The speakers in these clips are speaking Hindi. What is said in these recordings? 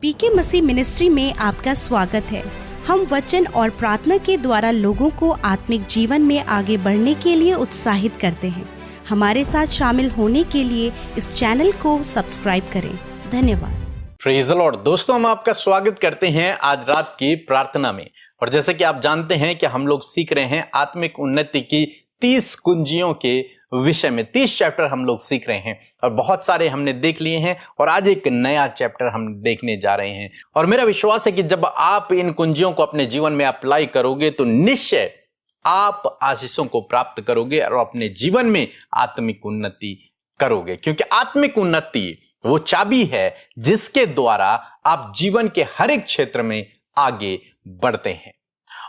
पीके मसीह मिनिस्ट्री में आपका स्वागत है। हम वचन और प्रार्थना के द्वारा लोगों को आत्मिक जीवन में आगे बढ़ने के लिए उत्साहित करते हैं। हमारे साथ शामिल होने के लिए इस चैनल को सब्सक्राइब करें। धन्यवाद। Praise the Lord. दोस्तों, हम आपका स्वागत करते हैं आज रात की प्रार्थना में। और जैसे कि आप जानते हैं कि हम लोग सीख रहे हैं आत्मिक उन्नति की 30 कुंजियों के विषय में। 30 चैप्टर हम लोग सीख रहे हैं और बहुत सारे हमने देख लिए हैं और आज एक नया चैप्टर हम देखने जा रहे हैं। और मेरा विश्वास है कि जब आप इन कुंजियों को अपने जीवन में अप्लाई करोगे तो निश्चय आप आशीषों को प्राप्त करोगे और अपने जीवन में आत्मिक उन्नति करोगे, क्योंकि आत्मिक उन्नति वो चाबी है जिसके द्वारा आप जीवन के हर एक क्षेत्र में आगे बढ़ते हैं।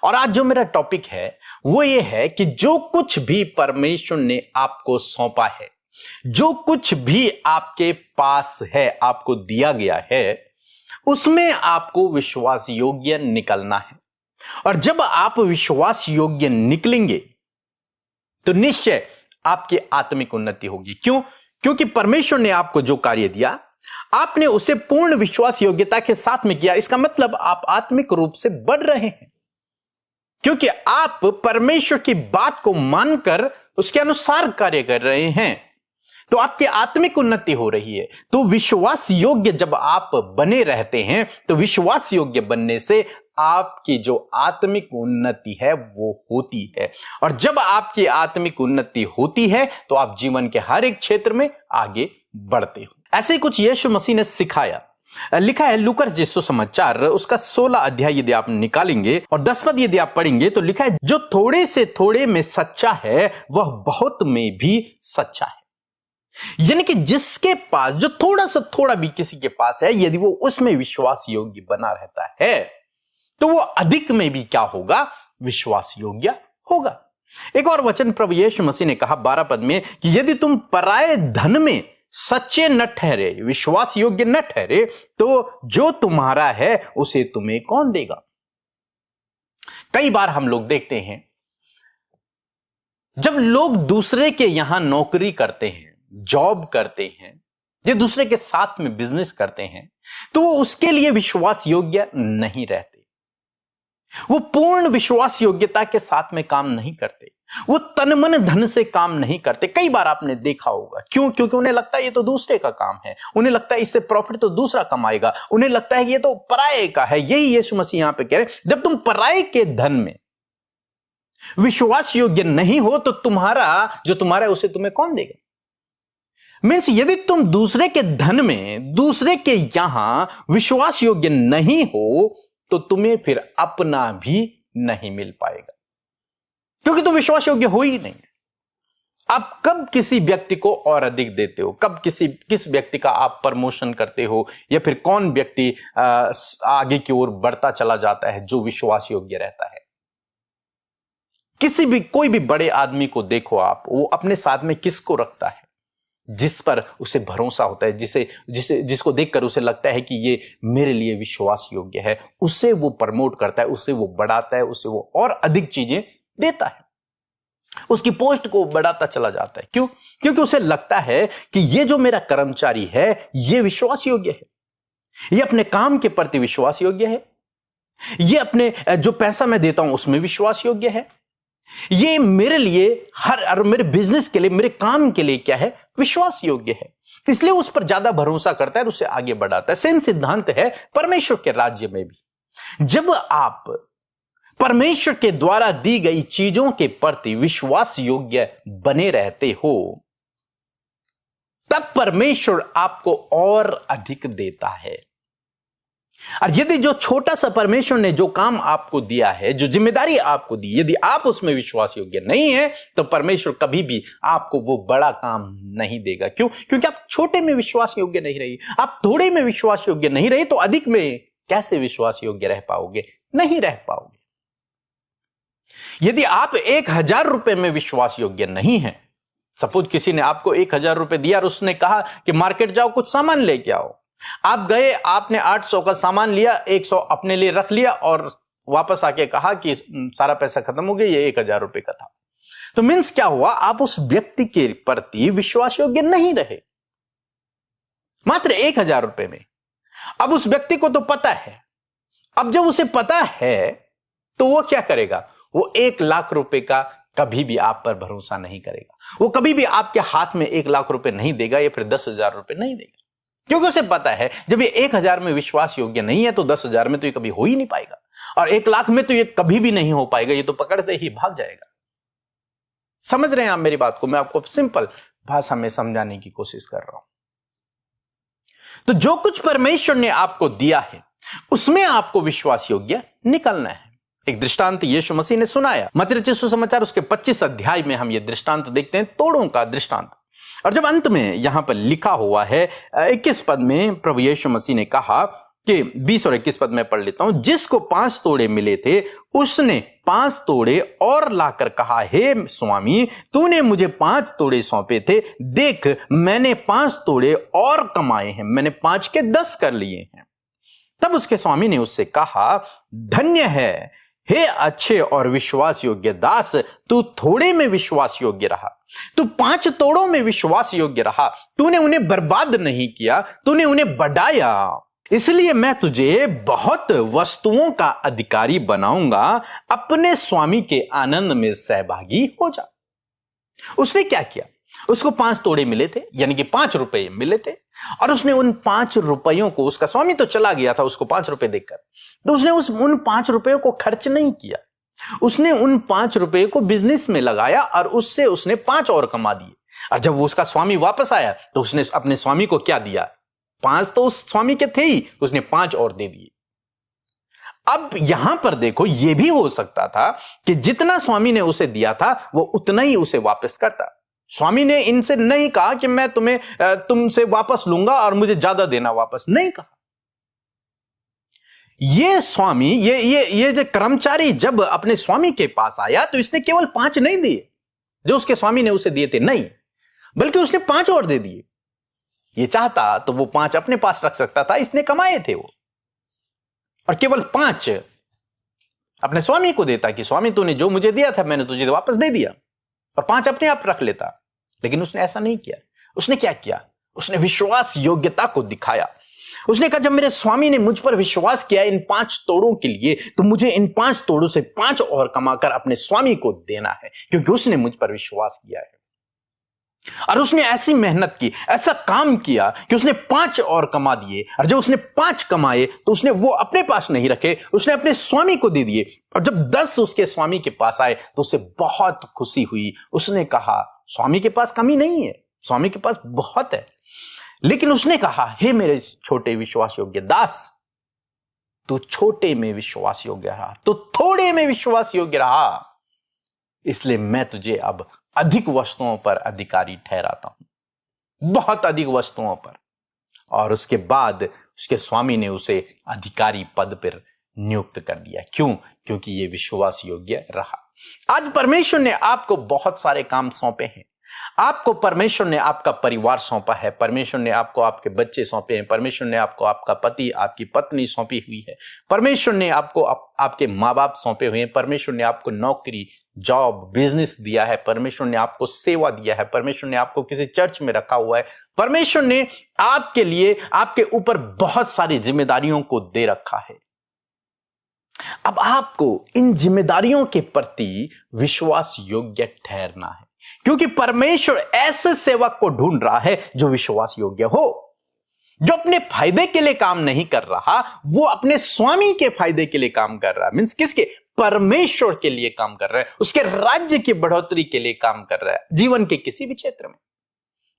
और आज जो मेरा टॉपिक है वो ये है कि जो कुछ भी परमेश्वर ने आपको सौंपा है, जो कुछ भी आपके पास है, आपको दिया गया है, उसमें आपको विश्वास योग्य निकलना है। और जब आप विश्वास योग्य निकलेंगे तो निश्चय आपकी आत्मिक उन्नति होगी। क्यों? क्योंकि परमेश्वर ने आपको जो कार्य दिया, आपने उसे पूर्ण विश्वास योग्यता के साथ में किया। इसका मतलब आप आत्मिक रूप से बढ़ रहे हैं, क्योंकि आप परमेश्वर की बात को मानकर उसके अनुसार कार्य कर रहे हैं, तो आपकी आत्मिक उन्नति हो रही है। तो विश्वास योग्य जब आप बने रहते हैं तो विश्वास योग्य बनने से आपकी जो आत्मिक उन्नति है वो होती है। और जब आपकी आत्मिक उन्नति होती है तो आप जीवन के हर एक क्षेत्र में आगे बढ़ते हो। ऐसे ही कुछ यीशु मसीह ने सिखाया। लिखा है लूका रचित सुसमाचार उसका 16 अध्याय यदि आप निकालेंगे और 10 पद यदि आप पढ़ेंगे तो लिखा है, जो थोड़े से थोड़े में सच्चा है वह बहुत में भी सच्चा है। यानी कि जिसके पास जो थोड़ा सा थोड़ा भी किसी के पास है, यदि वो उसमें विश्वास योग्य बना रहता है तो वो अधिक में भी क्या होगा? विश्वास योग्य होगा। एक और वचन प्रभु यीशु मसीह ने कहा 12 पद में कि यदि तुम पराये धन में सच्चे न ठहरे, विश्वास योग्य न ठहरे, तो जो तुम्हारा है उसे तुम्हें कौन देगा? कई बार हम लोग देखते हैं जब लोग दूसरे के यहां नौकरी करते हैं, जॉब करते हैं या दूसरे के साथ में बिजनेस करते हैं, तो वो उसके लिए विश्वास योग्य नहीं रहते। वो पूर्ण विश्वास योग्यता के साथ में काम नहीं करते, वो तन मन धन से काम नहीं करते। कई बार आपने देखा होगा। क्यों? क्योंकि उन्हें लगता है ये तो दूसरे का काम है, उन्हें लगता है इससे प्रॉफिट तो दूसरा कमाएगा, उन्हें लगता है ये तो पराये का है। यही यीशु मसीह यहां पे कह रहे हैं, जब तुम पराये के धन में विश्वास योग्य नहीं हो तो तुम्हारा जो तुम्हारा है उसे तुम्हें कौन देगा? मीन्स यदि तुम दूसरे के धन में, दूसरे के यहां विश्वास योग्य नहीं हो तो तुम्हें फिर अपना भी नहीं मिल पाएगा, क्योंकि तुम विश्वास योग्य हो ही नहीं। आप कब किसी व्यक्ति को और अधिक देते हो? कब किस व्यक्ति का आप प्रमोशन करते हो? या फिर कौन व्यक्ति आगे की ओर बढ़ता चला जाता है जो विश्वास योग्य रहता है? कोई भी बड़े आदमी को देखो आप, वो अपने साथ में किसको रखता है? जिस पर उसे भरोसा होता है, जिसको देखकर उसे लगता है कि ये मेरे लिए विश्वास योग्य है, उसे वो प्रमोट करता है, उसे वो बढ़ाता है, उसे वो और अधिक चीजें देता है, उसकी पोस्ट को बढ़ाता चला जाता है। क्यों? क्योंकि उसे लगता है कि ये जो मेरा कर्मचारी है ये विश्वास योग्य है, ये अपने काम के प्रति विश्वास योग्य है, ये अपने जो पैसा मैं देता हूं उसमें विश्वास योग्य है, ये मेरे लिए और मेरे बिजनेस के लिए, मेरे काम के लिए क्या है? विश्वास योग्य है। इसलिए उस पर ज्यादा भरोसा करता है और उसे आगे बढ़ाता है। सेम सिद्धांत है परमेश्वर के राज्य में भी। जब आप परमेश्वर के द्वारा दी गई चीजों के प्रति विश्वास योग्य बने रहते हो, तब परमेश्वर आपको और अधिक देता है। और यदि जो छोटा सा परमेश्वर ने जो काम आपको दिया है, जो जिम्मेदारी आपको दी, यदि आप उसमें विश्वास योग्य नहीं है तो परमेश्वर कभी भी आपको वो बड़ा काम नहीं देगा। क्यों? क्योंकि आप छोटे में विश्वास योग्य नहीं रही, आप थोड़े में विश्वास योग्य नहीं रही, तो अधिक में कैसे विश्वास योग्य रह पाओगे? नहीं रह पाओगे। यदि आप 1000 रुपए में विश्वास योग्य नहीं है, सपोज किसी ने आपको 1000 रुपए दिया और उसने कहा कि मार्केट जाओ कुछ सामान लेके आओ, आप गए, आपने 800 का सामान लिया, 100 अपने लिए रख लिया और वापस आके कहा कि सारा पैसा खत्म हो गया, ये 1000 रुपए का था। तो मीन्स क्या हुआ? आप उस व्यक्ति के प्रति विश्वास योग्य नहीं रहे। मात्र 1000 रुपए में अब उस व्यक्ति को तो पता है, अब जब उसे पता है तो वो क्या करेगा? वो 1,00,000 रुपए का कभी भी आप पर भरोसा नहीं करेगा। वो कभी भी आपके हाथ में 1,00,000 रुपए नहीं देगा या फिर 10,000 रुपए नहीं देगा, क्योंकि उसे पता है जब ये 1,000 में विश्वास योग्य नहीं है तो 10,000 में तो ये कभी हो ही नहीं पाएगा, और 1,00,000 में तो ये कभी भी नहीं हो पाएगा, ये तो पकड़ते ही भाग जाएगा। समझ रहे हैं आप मेरी बात को? मैं आपको सिंपल भाषा में समझाने की कोशिश कर रहा हूं। तो जो कुछ परमेश्वर ने आपको दिया है उसमें आपको विश्वास योग्य निकलना है। एक दृष्टांत यीशु मसीह ने सुनाया, मत्ती रचित सुसमाचार उसके 25 अध्याय में हम ये दृष्टांत देखते हैं, तोड़ों का दृष्टांत। और जब अंत में यहां पर लिखा हुआ है 21 पद में प्रभु यीशु मसीह ने कहा कि 20 और 21 पद में पढ़ लेता हूं, जिसको 5 तोड़े मिले थे उसने 5 तोड़े और लाकर कहा, हे स्वामी, तूने मुझे 5 तोड़े सौंपे थे, देख मैंने 5 तोड़े और कमाए हैं, मैंने 5 के 10 कर लिए हैं। तब उसके स्वामी ने उससे कहा, धन्य है हे अच्छे और विश्वास योग्य दास, तू थोड़े में विश्वास योग्य रहा, तू 5 तोड़ों में विश्वास योग्य रहा, तूने उन्हें बर्बाद नहीं किया, तूने उन्हें बढ़ाया, इसलिए मैं तुझे बहुत वस्तुओं का अधिकारी बनाऊंगा, अपने स्वामी के आनंद में सहभागी हो जा। उसने क्या किया? उसको 5 तोड़े मिले थे, यानी कि 5 रुपए मिले थे, और उसने उन 5 रुपयों को, उसका स्वामी तो चला गया था उसको 5 रुपए देकर, तो उसने उन 5 रुपयों को खर्च नहीं किया, उसने उन 5 रुपए को बिजनेस में लगाया और उससे उसने 5 और कमा दिए। और जब उसका स्वामी वापस आया तो उसने अपने स्वामी को क्या दिया? 5 तो उस स्वामी के थे ही, उसने 5 और दे दिए। अब यहां पर देखो, यह भी हो सकता था कि जितना स्वामी ने उसे दिया था वो उतना ही उसे वापस करता। स्वामी ने इनसे नहीं कहा कि मैं तुमसे वापस लूंगा और मुझे ज्यादा देना, वापस नहीं कहा। ये स्वामी, ये जो कर्मचारी जब अपने स्वामी के पास आया तो इसने केवल 5 नहीं दिए जो उसके स्वामी ने उसे दिए थे, नहीं, बल्कि उसने 5 और दे दिए। ये चाहता तो वो 5 अपने पास रख सकता था, इसने कमाए थे वो, और केवल 5 अपने स्वामी को देता कि स्वामी तूने जो मुझे दिया था मैंने तुझे वापस दे दिया, और 5 अपने आप रख लेता। लेकिन उसने ऐसा नहीं किया। उसने क्या किया? उसने विश्वास योग्यता को दिखाया। उसने कहा, जब मेरे स्वामी ने मुझ पर विश्वास किया इन 5 तोड़ों के लिए, तो मुझे इन 5 तोड़ों से 5 और कमाकर अपने स्वामी को देना है, क्योंकि उसने मुझ पर विश्वास किया है। और उसने ऐसी मेहनत की, ऐसा काम किया कि उसने 5 और कमा दिए। और जब उसने 5 कमाए तो उसने वो अपने पास नहीं रखे, उसने अपने स्वामी को दे दिए। और जब 10 उसके स्वामी के पास आए तो उसे बहुत खुशी हुई। उसने कहा, स्वामी के पास कमी नहीं है, स्वामी के पास बहुत है। लेकिन उसने कहा, हे मेरे छोटे विश्वास योग्य दास, तू छोटे में विश्वास योग्य रहा, तो थोड़े में विश्वास योग्य रहा, इसलिए मैं तुझे अब अधिक वस्तुओं पर अधिकारी ठहराता हूं, बहुत अधिक वस्तुओं पर। और उसके बाद उसके स्वामी ने उसे अधिकारी पद पर नियुक्त कर दिया। क्यों? क्योंकि ये विश्वास योग्य रहा। आज परमेश्वर ने आपको बहुत सारे काम सौंपे हैं। आपको परमेश्वर ने आपका परिवार सौंपा है, परमेश्वर ने आपको आपके बच्चे सौंपे हैं, परमेश्वर ने आपको आपका पति, आपकी पत्नी सौंपी हुई है, परमेश्वर ने आपको आपके माँ बाप सौंपे हुए हैं, परमेश्वर ने आपको नौकरी, जॉब, बिजनेस दिया है, परमेश्वर ने आपको सेवा दिया है, परमेश्वर ने आपको किसी चर्च में रखा हुआ है, परमेश्वर ने आपके लिए, आपके ऊपर बहुत सारी जिम्मेदारियों को दे रखा है। अब आपको इन जिम्मेदारियों के प्रति विश्वास योग्य ठहरना है, क्योंकि परमेश्वर ऐसे सेवक को ढूंढ रहा है जो विश्वास योग्य हो, जो अपने फायदे के लिए काम नहीं कर रहा, वो अपने स्वामी के फायदे के लिए काम कर रहा है। मींस किसके? परमेश्वर के लिए काम कर रहा है, उसके राज्य की बढ़ोतरी के लिए काम कर रहा है। जीवन के किसी भी क्षेत्र में,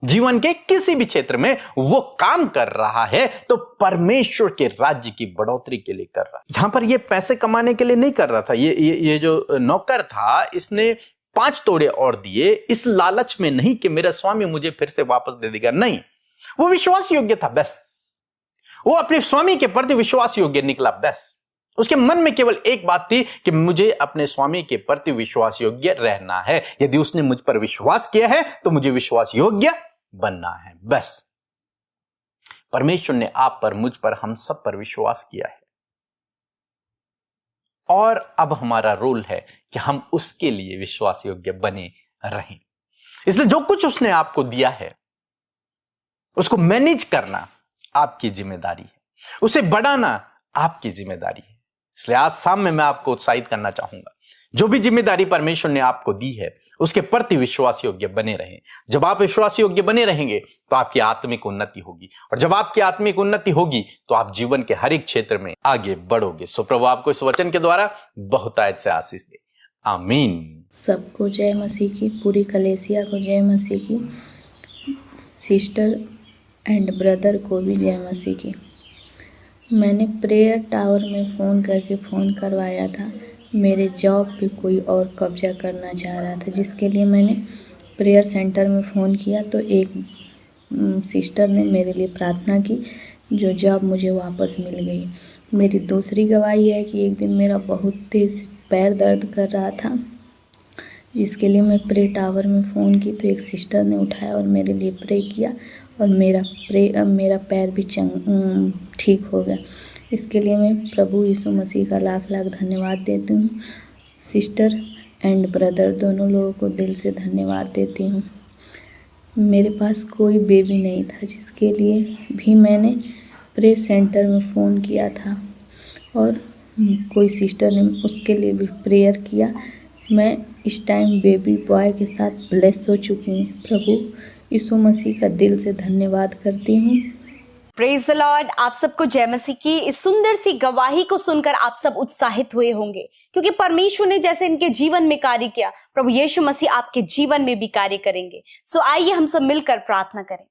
जीवन के किसी भी क्षेत्र में वो काम कर रहा है तो परमेश्वर के राज्य की बढ़ोतरी के लिए कर रहा है। यहां पर ये पैसे कमाने के लिए नहीं कर रहा था। ये जो नौकर था, इसने 5 तोड़े और दिए इस लालच में नहीं कि मेरा स्वामी मुझे फिर से वापस दे देगा, नहीं, वो विश्वास योग्य था बस। वो अपने स्वामी के प्रति विश्वास योग्य निकला बस। उसके मन में केवल एक बात थी कि मुझे अपने स्वामी के प्रति विश्वास योग्य रहना है। यदि उसने मुझ पर विश्वास किया है तो मुझे विश्वास योग्य बनना है, बस। परमेश्वर ने आप पर, मुझ पर, हम सब पर विश्वास किया है, और अब हमारा रोल है कि हम उसके लिए विश्वास योग्य बने रहें। इसलिए जो कुछ उसने आपको दिया है उसको मैनेज करना आपकी जिम्मेदारी है। उसे बढ़ाना आपकी जिम्मेदारी है। इसलिए आज शाम में मैं आपको उत्साहित करना चाहूंगा, जो भी जिम्मेदारी परमेश्वर ने आपको दी है उसके प्रति विश्वास योग्य बने रहें। जब आप विश्वास योग्य बने रहेंगे तो आपकी आत्मिक उन्नति होगी, और जब आपकी आत्मिक उन्नति होगी तो आप जीवन के हर एक क्षेत्र में आगे बढ़ोगे। सो प्रभु आपको इस वचन के द्वारा बहुतायत से आशीष दे। आमीन। सबको जय मसीह की, पूरी कलेसिया को जय मसीह की, सिस्टर एंड ब्रदर को भी जय मसीह की। मैंने प्रेयर टावर में फ़ोन करके फ़ोन करवाया था। मेरे जॉब पे कोई और कब्जा करना चाह रहा था, जिसके लिए मैंने प्रेयर सेंटर में फ़ोन किया तो एक सिस्टर ने मेरे लिए प्रार्थना की, जो जॉब मुझे वापस मिल गई। मेरी दूसरी गवाही है कि एक दिन मेरा बहुत तेज़ पैर दर्द कर रहा था, जिसके लिए मैं प्रे टावर में फ़ोन की तो एक सिस्टर ने उठाया और मेरे लिए प्रे किया, और मेरा पैर भी ठीक हो गया। इसके लिए मैं प्रभु यीशु मसीह का लाख लाख धन्यवाद देती हूँ। सिस्टर एंड ब्रदर दोनों लोगों को दिल से धन्यवाद देती हूँ। मेरे पास कोई बेबी नहीं था, जिसके लिए भी मैंने प्रे सेंटर में फ़ोन किया था, और कोई सिस्टर ने उसके लिए भी प्रेयर किया। मैं इस टाइम बेबी बॉय के साथ ब्लेस हो चुकी हूँ। प्रभु यीशु मसीह का दिल से धन्यवाद करती हूँ। Praise the Lord. आप सबको जय मसीह की। इस सुंदर सी गवाही को सुनकर आप सब उत्साहित हुए होंगे, क्योंकि परमेश्वर ने जैसे इनके जीवन में कार्य किया, प्रभु यीशु मसीह आपके जीवन में भी कार्य करेंगे। सो आइए हम सब मिलकर प्रार्थना करें।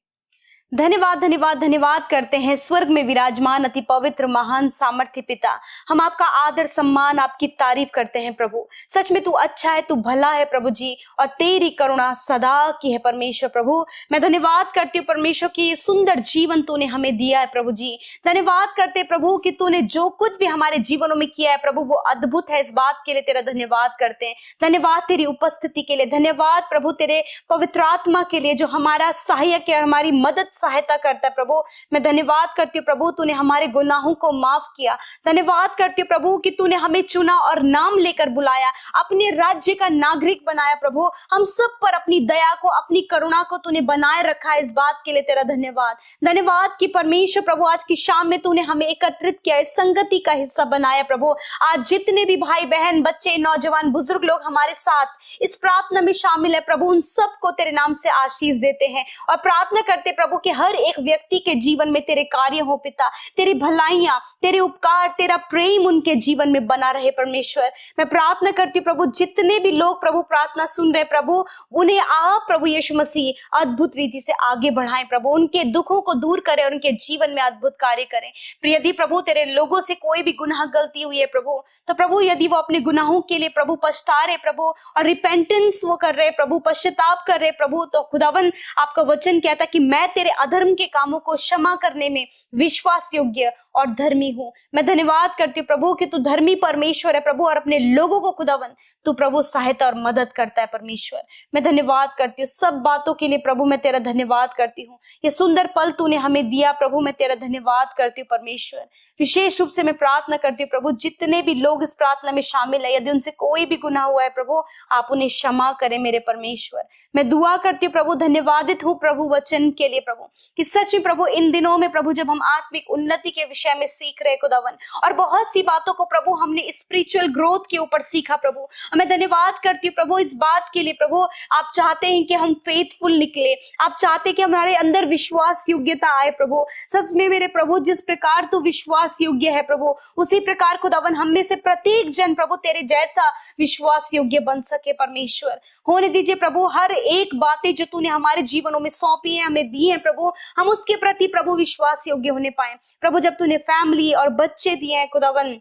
धन्यवाद धन्यवाद धन्यवाद करते हैं स्वर्ग में विराजमान अति पवित्र महान सामर्थ्य पिता। हम आपका आदर सम्मान आपकी तारीफ करते हैं प्रभु। सच में तू अच्छा है, तू भला है प्रभु जी, और तेरी करुणा सदा की है परमेश्वर। प्रभु मैं धन्यवाद करती हूँ परमेश्वर की सुंदर जीवन तूने हमें दिया है प्रभु जी। धन्यवाद करते प्रभु कि तूने जो कुछ भी हमारे जीवनों में किया है प्रभु वो अद्भुत है। इस बात के लिए तेरा धन्यवाद करते हैं। धन्यवाद तेरी उपस्थिति के लिए, धन्यवाद प्रभु तेरे पवित्र आत्मा के लिए जो हमारा सहायक है और हमारी मदद सहायता करता है प्रभु। मैं धन्यवाद करती हूँ प्रभु तूने हमारे गुनाहों को माफ किया। धन्यवाद करती हूँ प्रभु कि तूने हमें चुना और नाम लेकर बुलाया, अपने राज्य का नागरिक बनाया प्रभु। हम सब पर अपनी दया को, अपनी करुणा को तूने बनाए रखा है। इस बात के लिए तेरा धन्यवाद। धन्यवाद कि परमेश्वर प्रभु आज की शाम में तूने हमें एकत्रित किया, इस संगति का हिस्सा बनाया प्रभु। आज जितने भी भाई बहन, बच्चे, नौजवान, बुजुर्ग लोग हमारे साथ इस प्रार्थना में शामिल है प्रभु, उन सबको तेरे नाम से आशीष देते हैं और प्रार्थना करते प्रभु कि हर एक व्यक्ति के जीवन में तेरे कार्य हो पिता, तेरी भलाइयां, तेरे उपकार, तेरा प्रेम उनके जीवन में बना रहे परमेश्वर। मैं प्रार्थना करती हूँ प्रभु जितने भी लोग प्रभु प्रार्थना सुन रहे प्रभु, उन्हें आप प्रभु यीशु मसीह अद्भुत रीति से आगे बढ़ाएं प्रभु, उनके दुखों को दूर करें और उनके जीवन में अद्भुत कार्य करें। यदि प्रभु तेरे लोगों से कोई भी गुनाह गलती हुई है प्रभु, तो प्रभु यदि वो अपने गुनाहों के लिए प्रभु पछता रहे प्रभु और रिपेंटेंस वो कर रहे प्रभु, पश्चाताप कर रहे प्रभु, तो खुदावन आपका वचन कहता कि मैं तेरे अधर्म के कामों को क्षमा करने में विश्वास योग्य और धर्मी हूं। मैं धन्यवाद करती हूँ प्रभु कि तू धर्मी परमेश्वर है प्रभु और अपने लोगों को खुदावन तू प्रभु सहायता और मदद करता है परमेश्वर। मैं धन्यवाद करती हूँ सब बातों के लिए प्रभु, मैं तेरा धन्यवाद करती हूँ। ये सुंदर पल तूने हमें दिया प्रभु, मैं तेरा धन्यवाद करती हूँ परमेश्वर। विशेष रूप से मैं प्रार्थना करती हूँ प्रभु जितने भी लोग इस प्रार्थना में शामिल है, यदि उनसे कोई भी गुनाह हुआ है प्रभु, आप उन्हें क्षमा करें मेरे परमेश्वर। मैं दुआ करती हूँ प्रभु, धन्यवादित हूँ प्रभु वचन के लिए प्रभु कि सच में प्रभु इन दिनों में प्रभु जब हम आत्मिक उन्नति के विषय में सीख रहे खुदावन और बहुत सी बातों को प्रभु हमने स्पिरिचुअल ग्रोथ के ऊपर सीखा प्रभु, मैं धन्यवाद करती हूँ प्रभु इस बात के लिए प्रभु। आप चाहते हैं कि हम फेथफुल निकले, आप चाहते हैं कि हमारे अंदर विश्वास योग्यता आए प्रभु। सच में मेरे प्रभु जिस प्रकार तू विश्वास योग्य है प्रभु, उसी प्रकार खुदावन हम में से प्रत्येक जन प्रभु तेरे जैसा विश्वास योग्य बन सके परमेश्वर। होने दीजिए प्रभु हर एक बातें जो तूने हमारे जीवनों में सौंपी है, हमें दी है प्रभु, हम उसके प्रति प्रभु विश्वास योग्य होने पाए प्रभु। जब तूने फैमिली और बच्चे दिए हैं खुदावन,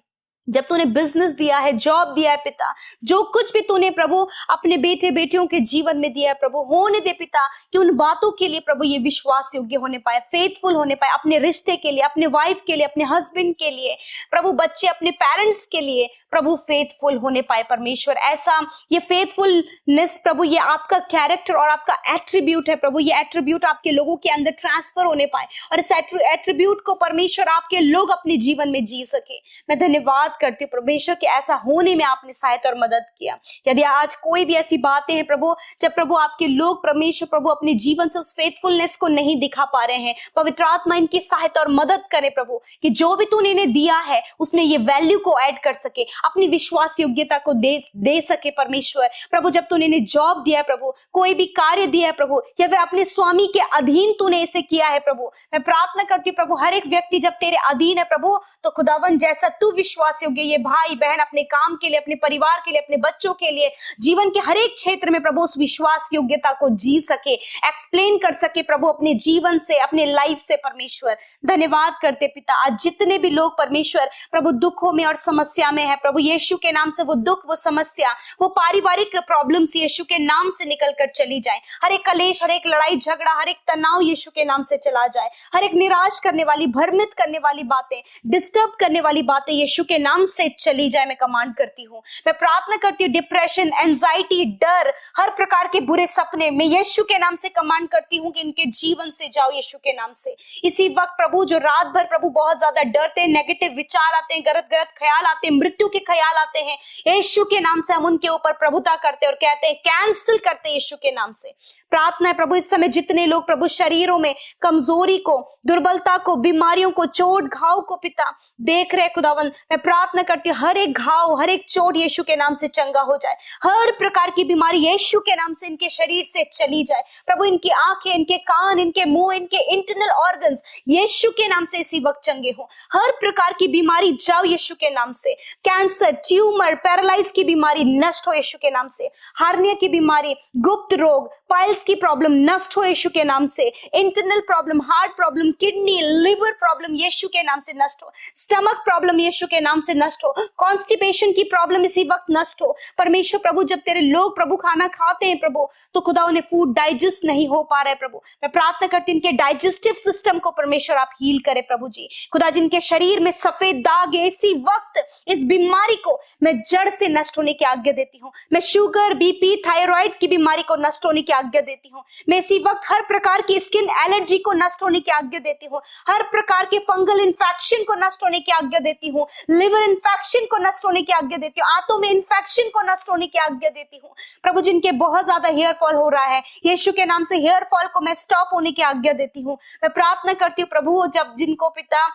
जब तूने बिजनेस दिया है, जॉब दिया है पिता, जो कुछ भी तूने प्रभु अपने बेटे बेटियों के जीवन में दिया है प्रभु, होने दे पिता कि उन बातों के लिए प्रभु ये विश्वास योग्य होने पाए, फेथफुल होने पाए, अपने रिश्ते के लिए, अपने वाइफ के लिए, अपने हस्बैंड के लिए प्रभु, बच्चे अपने पेरेंट्स के लिए प्रभु फेथफुल होने पाए परमेश्वर। ऐसा ये फेथफुलनेस प्रभु ये आपका कैरेक्टर और आपका एट्रीब्यूट है प्रभु, ये एट्रीब्यूट आपके लोगों के अंदर ट्रांसफर होने पाए और इस एट्रीब्यूट को परमेश्वर आपके लोग अपने जीवन में जी सके। मैं धन्यवाद करती हूँ परमेश्वर कि ऐसा होने में आपने सहायता और मदद किया। यदि आज कोई भी ऐसी बातें हैं प्रभु, जब प्रभु आपके लोग परमेश्वर प्रभु अपने जीवन से उस फेथफुलनेस को नहीं दिखा पा रहे हैं, पवित्र आत्मा इनकी सहायता और मदद करे प्रभु, कि जो भी तूने इन्हें दिया है उसमें ये वैल्यू को ऐड कर सके, अपनी विश्वास योग्यता को दे सके परमेश्वर प्रभु। जब तूने इन्हें जॉब दिया है प्रभु, कोई भी कार्य दिया है प्रभु, या फिर अपने स्वामी के अधीन तूने इसे किया है प्रभु, मैं प्रार्थना करती हूँ प्रभु हर एक व्यक्ति जब तेरे अधीन है प्रभु, तो खुदावन जैसा तू विश्वास योग्य ये भाई बहन अपने काम के लिए, अपने परिवार के लिए, अपने बच्चों के लिए, जीवन के हर एक क्षेत्र में प्रभु उस विश्वास योग्यता को जी सके, एक्सप्लेन कर सके प्रभु अपने जीवन से, अपने लाइफ से परमेश्वर। धन्यवाद करते पिता, आज जितने भी लोग परमेश्वर प्रभु दुखों में और समस्या में है प्रभु, यीशु के नाम से वो दुख, वो समस्या, वो पारिवारिक प्रॉब्लम्स यीशु के नाम से निकल कर चली जाए। हर एक कलेश, हर एक लड़ाई झगड़ा, हर एक तनाव यीशु के नाम से चला जाए। हर एक निराश करने वाली, भ्रमित करने वाली बातें, डिस्टर्ब करने वाली बातें यीशु के नाम से चली जाए। मैं कमांड करती हूँ, मैं प्रार्थना करती हूँ डिप्रेशन, एंजाइटी, डर, हर प्रकार के बुरे सपने मैं यीशु के नाम से कमांड करती हूँ कि इनके जीवन से जाओ यीशु के नाम से। इसी वक्त प्रभु जो रात भर प्रभु बहुत ज्यादा डरते हैं, नेगेटिव विचार आते हैं, गलत गलत ख्याल आते हैं, मृत्यु के ख्याल आते हैं, यीशु के नाम से हम उनके ऊपर प्रभुता करते हैं और कहते हैं कैंसिल करते हैं यीशु के नाम से। प्रार्थना है प्रभु इस समय जितने लोग प्रभु शरीरों में कमजोरी को, दुर्बलता को, बीमारियों को, चोट घाव को पिता देख रहे खुदावन, मैं प्रार्थना करती हूँ हर एक घाव, हर एक चोट यीशु के नाम से चंगा हो जाए। हर प्रकार की बीमारी यीशु के नाम से इनके शरीर से चली जाए प्रभु। इनकी आंखें, इनके कान, इनके मुंह, इनके इंटरनल ऑर्गन्स यीशु के नाम से इसी वक्त चंगे हो। हर प्रकार की बीमारी जाओ यीशु के नाम से। कैंसर, ट्यूमर, पैरालाइज की बीमारी नष्ट हो यीशु के नाम से। हार्निया की बीमारी, गुप्त रोग, पाइल्स की प्रॉब्लम नष्ट हो यीशु के नाम से। Internal problem, heart problem, kidney, liver problem यीशु के नाम से नष्ट हो। स्टमक प्रॉब्लम यीशु के नाम से नष्ट हो। कॉन्स्टिपेशन की प्रॉब्लम इसी वक्त नष्ट हो परमेश्वर प्रभु। जब तेरे लोग प्रभु खाना खाते हैं प्रभु, तो खुदा उन्हें फूड डाइजेस्ट नहीं हो पा रहा है प्रभु, मैं प्रार्थना करती हूँ इनके डाइजेस्टिव सिस्टम को परमेश्वर आप हील करे प्रभु जी। खुदा जिनके शरीर में सफेद दाग है, इसी वक्त इस बीमारी को मैं जड़ से नष्ट होने की आज्ञा देती हूँ। मैं शुगर, बीपी, थायराइड की बीमारी को नष्ट होने की आज्ञा देती हूँ। मैं इसी वक्त हर प्रकार की स्किन एलर्जी को नष्ट होने की आज्ञा देती हूँ। हर प्रकार के फंगल इन्फेक्शन को नष्ट होने की आज्ञा देती हूँ। लिवर इन्फेक्शन को नष्ट होने की आज्ञा देती हूँ। आंतों में इन्फेक्शन को नष्ट होने की आज्ञा देती हूँ प्रभु। जिनके बहुत ज्यादा हेयर फॉल हो रहा है, यीशु के नाम से हेयर फॉल को मैं स्टॉप होने की आज्ञा देती हूँ। मैं प्रार्थना करती हूँ प्रभु, जब जिनको पिता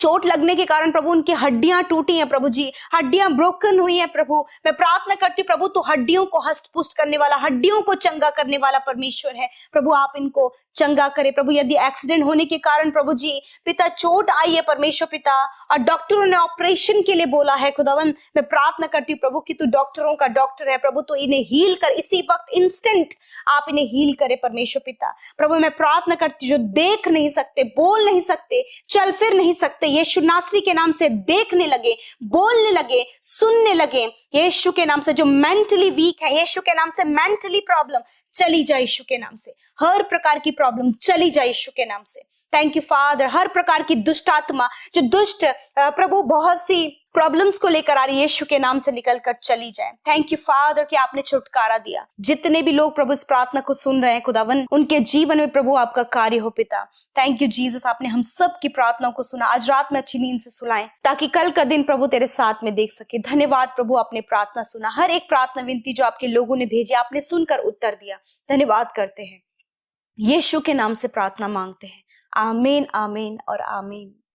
चोट लगने के कारण प्रभु उनकी हड्डियां टूटी हैं प्रभु जी, हड्डियां ब्रोकन हुई हैं प्रभु, मैं प्रार्थना करती हूँ प्रभु, तो हड्डियों को हष्ट पुष्ट करने वाला, हड्डियों को चंगा करने वाला परमेश्वर है प्रभु। आप इनको चंगा करे प्रभु। यदि एक्सीडेंट होने के कारण प्रभु जी पिता चोट आई है परमेश्वर पिता, और डॉक्टरों ने ऑपरेशन के लिए बोला है खुदावन, मैं प्रार्थना करती हूँ प्रभु कि तू डॉक्टरों का डॉक्टर है प्रभु, तो इन्हें हील कर इसी वक्त, इंस्टेंट आप इन्हें हील करे परमेश्वर पिता। प्रभु मैं प्रार्थना करती हूँ जो देख नहीं सकते, बोल नहीं सकते, चल फिर नहीं सकते, यीशु नासरी के नाम से देखने लगे, बोलने लगे, सुनने लगे यीशु के नाम से। जो मेंटली वीक है यीशु के नाम से, मेंटली प्रॉब्लम चली जाए यीशु के नाम से। हर प्रकार की प्रॉब्लम चली जाए यीशु के नाम से। Thank you father. हर प्रकार की दुष्ट आत्मा जो दुष्ट प्रभु बहुत सी प्रॉब्लम्स को लेकर आ रही है यीशु के नाम से निकल कर चली जाए। थैंक यू फादर कि आपने छुटकारा दिया। जितने भी लोग प्रभु इस प्रार्थना को सुन रहे हैं खुदावन, उनके जीवन में प्रभु आपका कार्य हो पिता। थैंक यू जीसस, आपने हम सब की प्रार्थनाओं को सुना। आज रात में अच्छी नींद से सुलाएं ताकि कल का दिन प्रभु तेरे साथ में देख सके। धन्यवाद प्रभु, आपने प्रार्थना सुना। हर एक प्रार्थना विनती जो आपके लोगों ने भेजी आपने सुनकर उत्तर दिया। धन्यवाद करते हैं, यीशु के नाम से प्रार्थना मांगते हैं। आमीन, आमीन और आमीन।